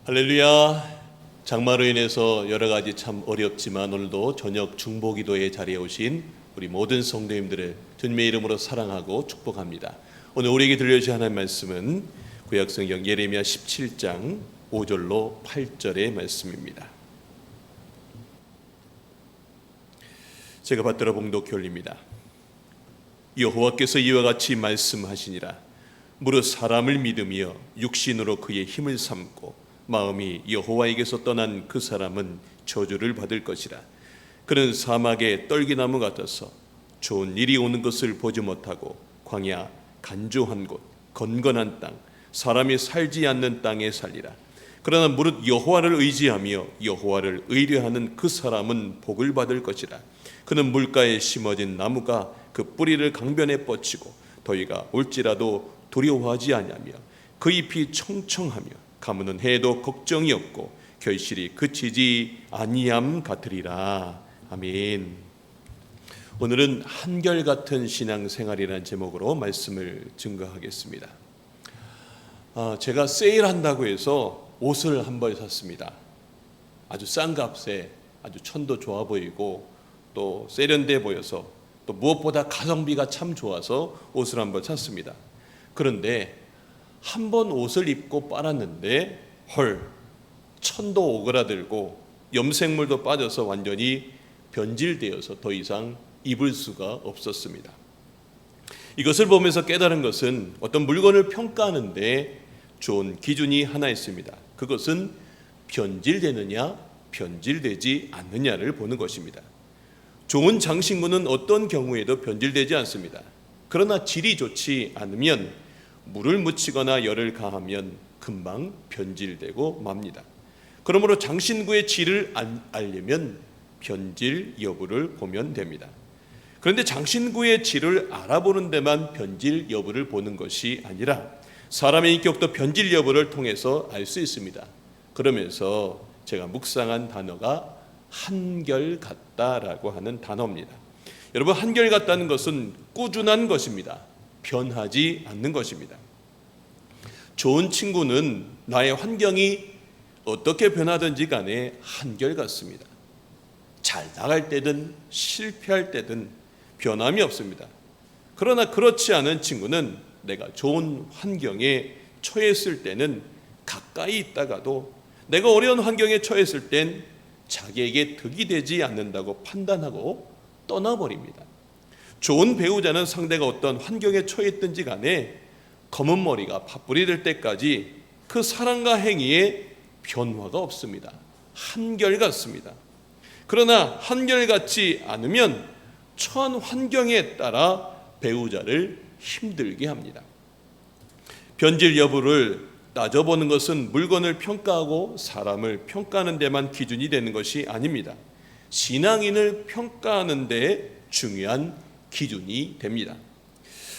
할렐루야. 장마로 인해서 여러 가지 참 어렵지만 오늘도 저녁 중보기도의 자리에 오신 우리 모든 성도님들을 주님의 이름으로 사랑하고 축복합니다. 오늘 우리에게 들려주신 하나님의 말씀은 구약성경 예레미야 17장 5절로 8절의 말씀입니다. 제가 받들어 봉독해 올립니다. 여호와께서 이와 같이 말씀하시니라. 무릇 사람을 믿으며 육신으로 그의 힘을 삼고 마음이 여호와에게서 떠난 그 사람은 저주를 받을 것이라. 그는 사막의 떨기나무 같아서 좋은 일이 오는 것을 보지 못하고 광야 간조한 곳 건건한 땅 사람이 살지 않는 땅에 살리라. 그러나 무릇 여호와를 의지하며 여호와를 의뢰하는 그 사람은 복을 받을 것이라. 그는 물가에 심어진 나무가 그 뿌리를 강변에 뻗치고 더위가 올지라도 두려워하지 아니하며 그 잎이 청청하며 가무는 해도 걱정이 없고 결실이 그치지 아니함 같으리라. 아멘. 오늘은 한결같은 신앙생활이라는 제목으로 말씀을 증거하겠습니다. 제가 세일한다고 해서 옷을 한 벌 샀습니다. 아주 싼 값에 아주 천도 좋아 보이고 또 세련돼 보여서 또 무엇보다 가성비가 참 좋아서 옷을 한 벌 샀습니다. 그런데 한 번 옷을 입고 빨았는데 천도 오그라들고 염색물도 빠져서 완전히 변질되어서 더 이상 입을 수가 없었습니다. 이것을 보면서 깨달은 것은 어떤 물건을 평가하는데 좋은 기준이 하나 있습니다. 그것은 변질되느냐 변질되지 않느냐를 보는 것입니다. 좋은 장신구는 어떤 경우에도 변질되지 않습니다. 그러나 질이 좋지 않으면 물을 묻히거나 열을 가하면 금방 변질되고 맙니다. 그러므로 장신구의 질을 알려면 변질 여부를 보면 됩니다. 그런데 장신구의 질을 알아보는 데만 변질 여부를 보는 것이 아니라 사람의 인격도 변질 여부를 통해서 알 수 있습니다. 그러면서 제가 묵상한 단어가 한결같다라고 하는 단어입니다. 여러분, 한결같다는 것은 꾸준한 것입니다. 변하지 않는 것입니다. 좋은 친구는 나의 환경이 어떻게 변하든지 간에 한결같습니다. 잘 나갈 때든 실패할 때든 변함이 없습니다. 그러나 그렇지 않은 친구는 내가 좋은 환경에 처했을 때는 가까이 있다가도 내가 어려운 환경에 처했을 땐 자기에게 득이 되지 않는다고 판단하고 떠나버립니다. 좋은 배우자는 상대가 어떤 환경에 처했든지 간에 검은 머리가 팥불이 될 때까지 그 사랑과 행위에 변화가 없습니다. 한결같습니다. 그러나 한결같지 않으면 처한 환경에 따라 배우자를 힘들게 합니다. 변질 여부를 따져보는 것은 물건을 평가하고 사람을 평가하는 데만 기준이 되는 것이 아닙니다. 신앙인을 평가하는 데 중요한 기준이 됩니다.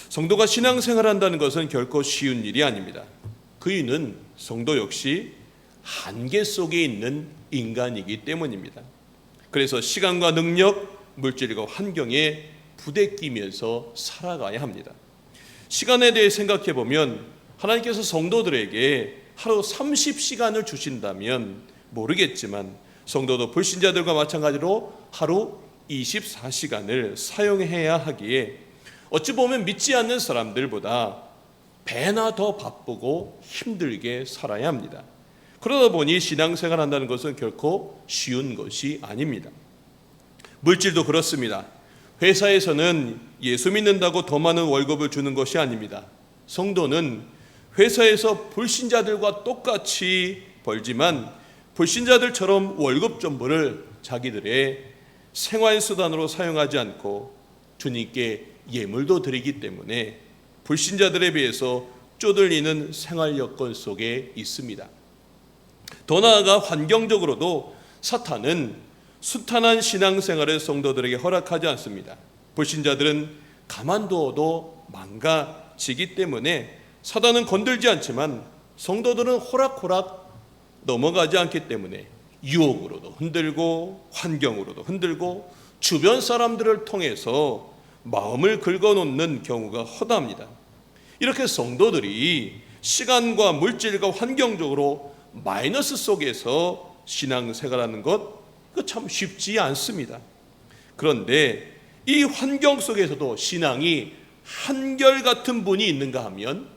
성도가 신앙생활한다는 것은 결코 쉬운 일이 아닙니다. 그 이유는 성도 역시 한계 속에 있는 인간이기 때문입니다. 그래서 시간과 능력, 물질과 환경에 부대끼면서 살아가야 합니다. 시간에 대해 생각해 보면 하나님께서 성도들에게 하루 30시간을 주신다면 모르겠지만 성도도 불신자들과 마찬가지로 하루 24시간을 사용해야 하기에 어찌 보면 믿지 않는 사람들보다 배나 더 바쁘고 힘들게 살아야 합니다. 그러다 보니 신앙생활 한다는 것은 결코 쉬운 것이 아닙니다. 물질도 그렇습니다. 회사에서는 예수 믿는다고 더 많은 월급을 주는 것이 아닙니다. 성도는 회사에서 불신자들과 똑같이 벌지만 불신자들처럼 월급 전부를 자기들의 생활수단으로 사용하지 않고 주님께 예물도 드리기 때문에 불신자들에 비해서 쪼들리는 생활 여건 속에 있습니다. 더 나아가 환경적으로도 사탄은 숱한한 신앙생활을 성도들에게 허락하지 않습니다. 불신자들은 가만두어도 망가지기 때문에 사단은 건들지 않지만 성도들은 호락호락 넘어가지 않기 때문에 유혹으로도 흔들고 환경으로도 흔들고 주변 사람들을 통해서 마음을 긁어놓는 경우가 허다합니다. 이렇게 성도들이 시간과 물질과 환경적으로 마이너스 속에서 신앙생활하는 것, 그거 참 쉽지 않습니다. 그런데 이 환경 속에서도 신앙이 한결같은 분이 있는가 하면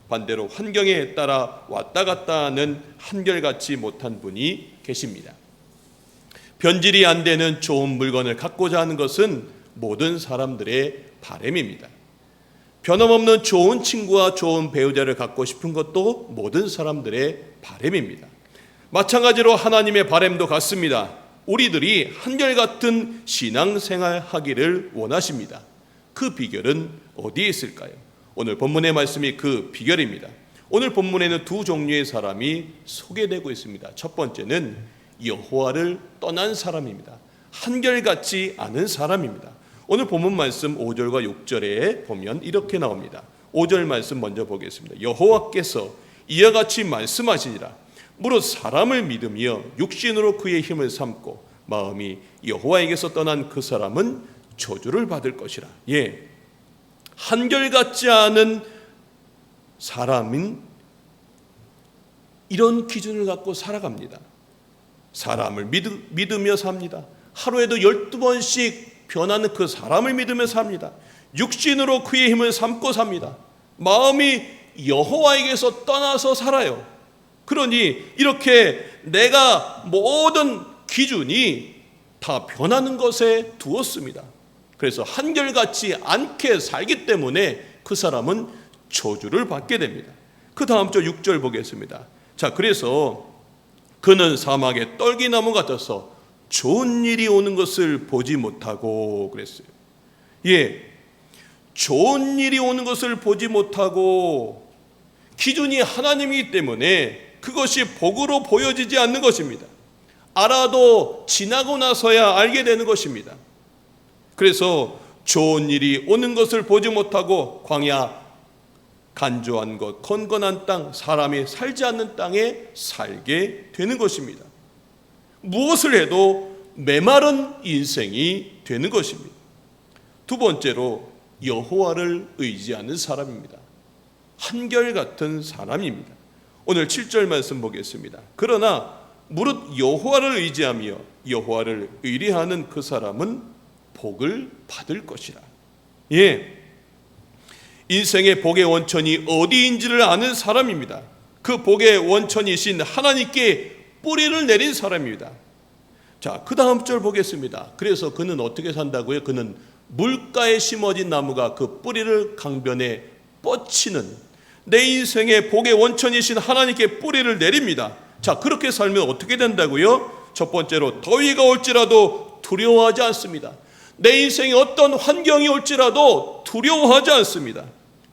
반대로 환경에 따라 왔다 갔다 하는 한결같지 못한 분이 계십니다. 변질이 안 되는 좋은 물건을 갖고자 하는 것은 모든 사람들의 바람입니다. 변함없는 좋은 친구와 좋은 배우자를 갖고 싶은 것도 모든 사람들의 바람입니다. 마찬가지로 하나님의 바람도 같습니다. 우리들이 한결같은 신앙생활 하기를 원하십니다. 그 비결은 어디에 있을까요? 오늘 본문의 말씀이 그 비결입니다. 오늘 본문에는 두 종류의 사람이 소개되고 있습니다. 첫 번째는 여호와를 떠난 사람입니다. 한결같지 않은 사람입니다. 오늘 본문 말씀 5절과 6절에 보면 이렇게 나옵니다. 5절 말씀 먼저 보겠습니다. 여호와께서 이와 같이 말씀하시니라. 무릇 사람을 믿으며 육신으로 그의 힘을 삼고 마음이 여호와에게서 떠난 그 사람은 저주를 받을 것이라. 한결같지 않은 사람은 이런 기준을 갖고 살아갑니다. 사람을 믿으며 삽니다. 하루에도 12번씩 변하는 그 사람을 믿으며 삽니다. 육신으로 그의 힘을 삼고 삽니다. 마음이 여호와에게서 떠나서 살아요. 그러니 이렇게 내가 모든 기준이 다 변하는 것에 두었습니다. 그래서 한결같지 않게 살기 때문에 그 사람은 저주를 받게 됩니다. 그 다음 절 6절 보겠습니다. 자, 그래서 그는 사막의 떨기나무 같아서 좋은 일이 오는 것을 보지 못하고 그랬어요. 좋은 일이 오는 것을 보지 못하고 기준이 하나님이기 때문에 그것이 복으로 보여지지 않는 것입니다. 알아도 지나고 나서야 알게 되는 것입니다. 그래서 좋은 일이 오는 것을 보지 못하고 광야, 간조한 것, 건건한 땅, 사람이 살지 않는 땅에 살게 되는 것입니다. 무엇을 해도 메마른 인생이 되는 것입니다. 두 번째로 여호와를 의지하는 사람입니다. 한결같은 사람입니다. 오늘 7절 말씀 보겠습니다. 그러나 무릇 여호와를 의지하며 여호와를 의리하는 그 사람은 복을 받을 것이라. 인생의 복의 원천이 어디인지를 아는 사람입니다. 그 복의 원천이신 하나님께 뿌리를 내린 사람입니다. 자, 그 다음 절 보겠습니다. 그래서 그는 어떻게 산다고요? 그는 물가에 심어진 나무가 그 뿌리를 강변에 뻗치는 내 인생의 복의 원천이신 하나님께 뿌리를 내립니다. 자, 그렇게 살면 어떻게 된다고요? 첫 번째로 더위가 올지라도 두려워하지 않습니다. 내 인생에 어떤 환경이 올지라도 두려워하지 않습니다.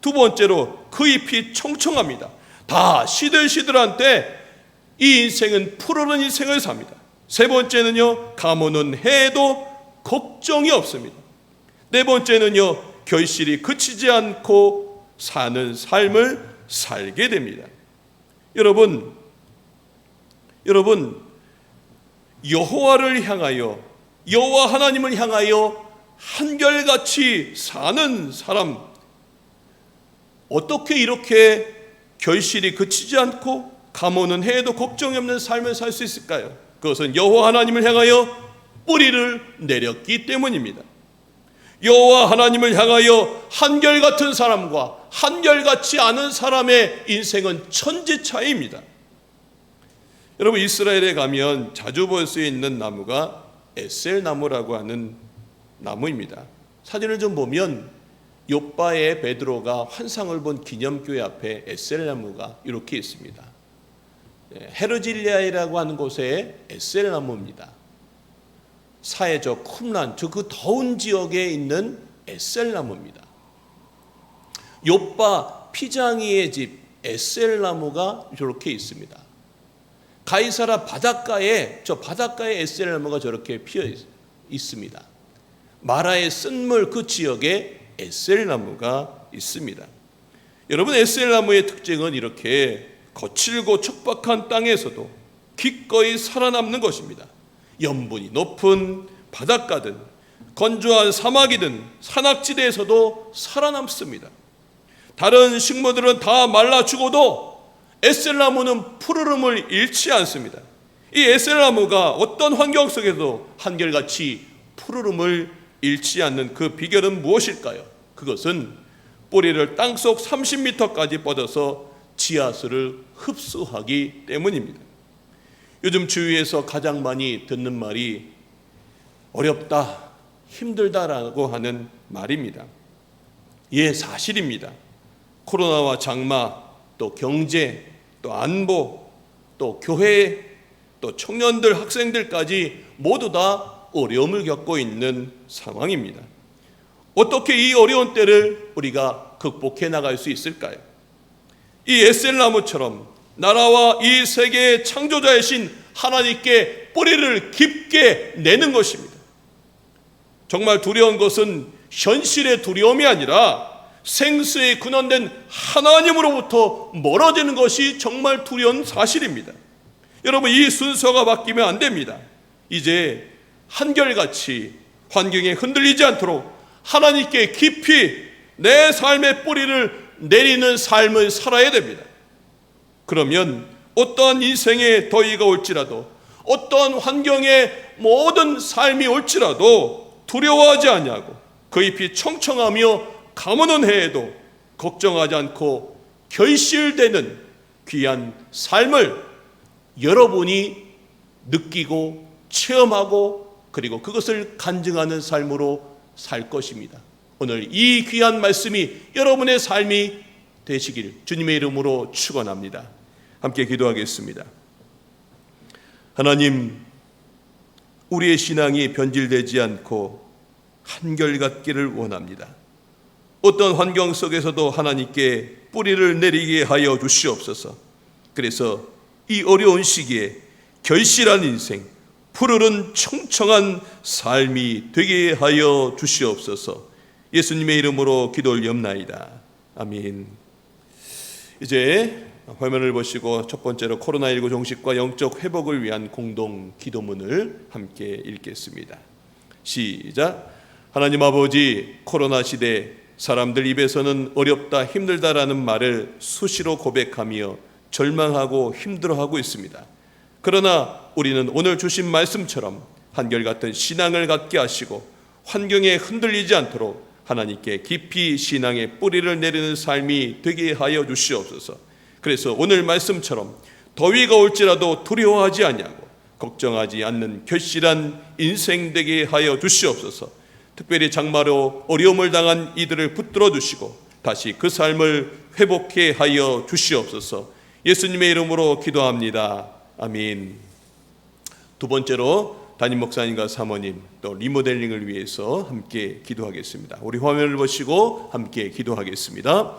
두 번째로 그 잎이 청청합니다. 다 시들시들한 때 이 인생은 푸르른 인생을 삽니다. 세 번째는요, 가무는 해도 걱정이 없습니다. 네 번째는요, 결실이 그치지 않고 사는 삶을 살게 됩니다. 여러분, 여호와를 향하여, 여호와 하나님을 향하여 한결같이 사는 사람, 어떻게 이렇게 결실이 그치지 않고 가무는 해도 걱정이 없는 삶을 살 수 있을까요? 그것은 여호와 하나님을 향하여 뿌리를 내렸기 때문입니다. 여호와 하나님을 향하여 한결같은 사람과 한결같지 않은 사람의 인생은 천지 차이입니다. 여러분, 이스라엘에 가면 자주 볼 수 있는 나무가 에셀 나무라고 하는 나무입니다. 사진을 좀 보면 욥바의 베드로가 환상을 본 기념교회 앞에 에셀 나무가 이렇게 있습니다. 헤르질리아이라고 하는 곳에 에셀 나무입니다. 사해저 쿰란, 그 더운 지역에 있는 에셀 나무입니다. 욥바 피장이의 집 에셀 나무가 이렇게 있습니다. 가이사라 바닷가에, 저 바닷가에 에셀 나무가 저렇게 피어 있습니다. 마라의 쓴물 그 지역에 에셀 나무가 있습니다. 여러분, 에셀 나무의 특징은 이렇게 거칠고 척박한 땅에서도 기꺼이 살아남는 것입니다. 염분이 높은 바닷가든 건조한 사막이든 산악지대에서도 살아남습니다. 다른 식물들은 다 말라 죽어도 에셀나무는 푸르름을 잃지 않습니다. 이 에셀나무가 어떤 환경 속에도 한결같이 푸르름을 잃지 않는 그 비결은 무엇일까요? 그것은 뿌리를 땅속 30m까지 뻗어서 지하수를 흡수하기 때문입니다. 요즘 주위에서 가장 많이 듣는 말이 어렵다, 힘들다라고 하는 말입니다. 예, 사실입니다. 코로나와 장마, 또 경제, 또 안보, 또 교회, 또 청년들, 학생들까지 모두 다 어려움을 겪고 있는 상황입니다. 어떻게 이 어려운 때를 우리가 극복해 나갈 수 있을까요? 이 에셀나무처럼 나라와 이 세계의 창조자이신 하나님께 뿌리를 깊게 내는 것입니다. 정말 두려운 것은 현실의 두려움이 아니라 생수에 근원된 하나님으로부터 멀어지는 것이 정말 두려운 사실입니다. 여러분, 이 순서가 바뀌면 안 됩니다. 이제 한결같이 환경에 흔들리지 않도록 하나님께 깊이 내 삶의 뿌리를 내리는 삶을 살아야 됩니다. 그러면 어떠한 인생의 더위가 올지라도, 어떠한 환경의 모든 삶이 올지라도 두려워하지 아니하고 그 잎이 청청하며 가무는 해에도 걱정하지 않고 결실되는 귀한 삶을 여러분이 느끼고 체험하고 그리고 그것을 간증하는 삶으로 살 것입니다. 오늘 이 귀한 말씀이 여러분의 삶이 되시길 주님의 이름으로 축원합니다. 함께 기도하겠습니다. 하나님, 우리의 신앙이 변질되지 않고 한결같기를 원합니다. 어떤 환경 속에서도 하나님께 뿌리를 내리게 하여 주시옵소서. 그래서 이 어려운 시기에 결실한 인생, 푸르른 청청한 삶이 되게 하여 주시옵소서. 예수님의 이름으로 기도 올리옵나이다. 아멘. 이제 화면을 보시고 첫 번째로 코로나19 종식과 영적 회복을 위한 공동 기도문을 함께 읽겠습니다. 시작. 하나님 아버지, 코로나 시대 사람들 입에서는 어렵다, 힘들다라는 말을 수시로 고백하며 절망하고 힘들어하고 있습니다. 그러나 우리는 오늘 주신 말씀처럼 한결같은 신앙을 갖게 하시고 환경에 흔들리지 않도록 하나님께 깊이 신앙의 뿌리를 내리는 삶이 되게 하여 주시옵소서. 그래서 오늘 말씀처럼 더위가 올지라도 두려워하지 아니하고 걱정하지 않는 결실한 인생 되게 하여 주시옵소서. 특별히 장마로 어려움을 당한 이들을 붙들어 주시고 다시 그 삶을 회복해 하여 주시옵소서. 예수님의 이름으로 기도합니다. 아멘. 두 번째로 담임 목사님과 사모님 또 리모델링을 위해서 함께 기도하겠습니다. 우리 화면을 보시고 함께 기도하겠습니다.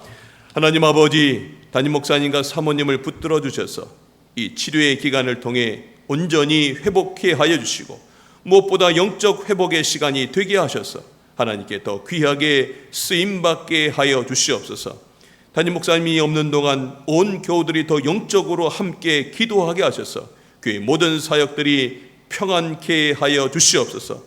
하나님 아버지, 담임 목사님과 사모님을 붙들어 주셔서 이 치료의 기간을 통해 온전히 회복해 하여 주시고 무엇보다 영적 회복의 시간이 되게 하셔서 하나님께 더 귀하게 쓰임받게 하여 주시옵소서. 담임 목사님이 없는 동안 온 교우들이 더 영적으로 함께 기도하게 하셔서 교회 모든 사역들이 평안케 하여 주시옵소서.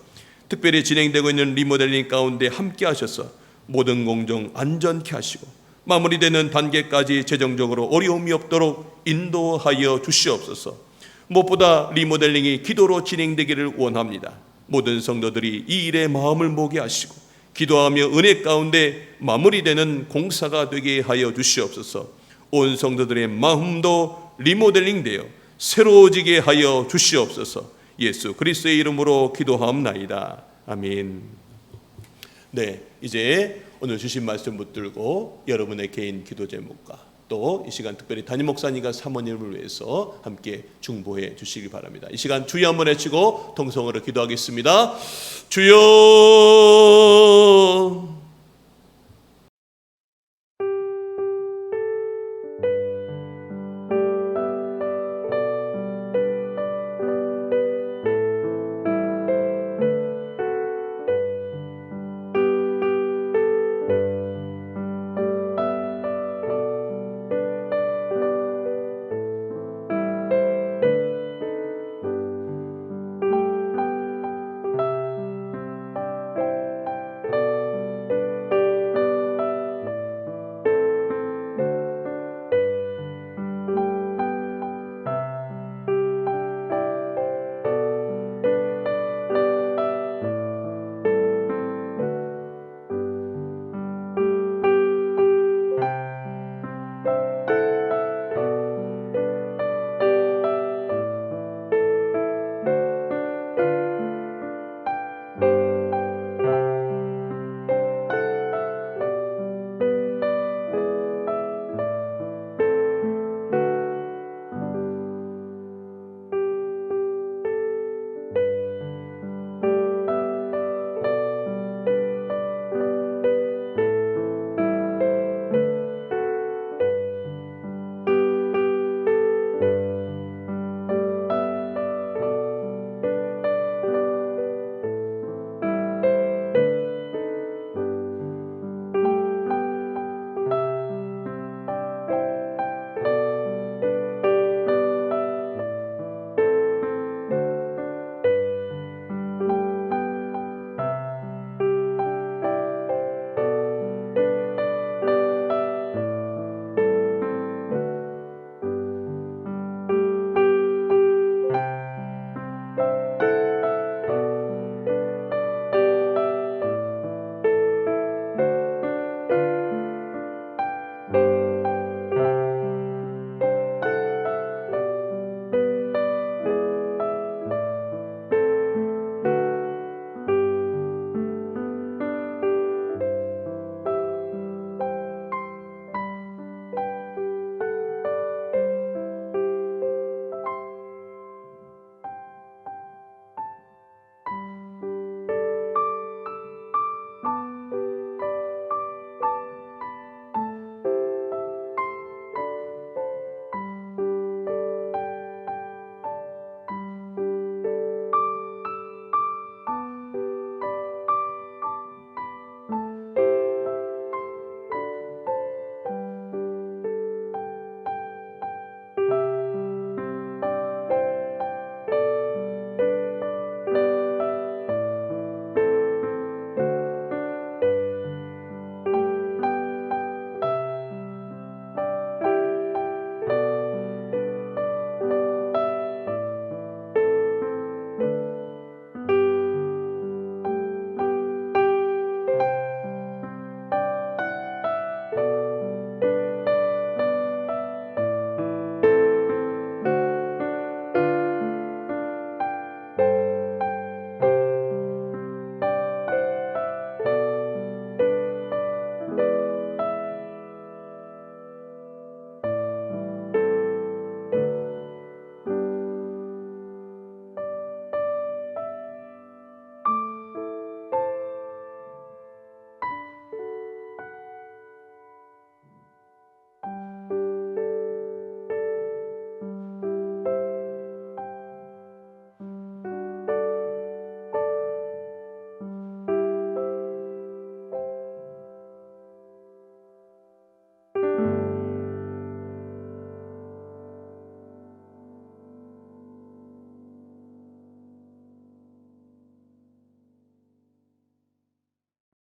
특별히 진행되고 있는 리모델링 가운데 함께 하셔서 모든 공정 안전케 하시고 마무리되는 단계까지 재정적으로 어려움이 없도록 인도하여 주시옵소서. 무엇보다 리모델링이 기도로 진행되기를 원합니다. 모든 성도들이 이 일에 마음을 모게 하시고 기도하며 은혜 가운데 마무리되는 공사가 되게 하여 주시옵소서. 온 성도들의 마음도 리모델링되어 새로워지게 하여 주시옵소서. 예수 그리스도의 이름으로 기도하옵나이다. 아멘. 네, 이제 오늘 주신 말씀 붙들고 여러분의 개인 기도 제목과 또 이 시간 특별히 담임 목사님과 사모님을 위해서 함께 중보해 주시기 바랍니다. 이 시간 주여 한번 외치고 통성으로 기도하겠습니다. 주여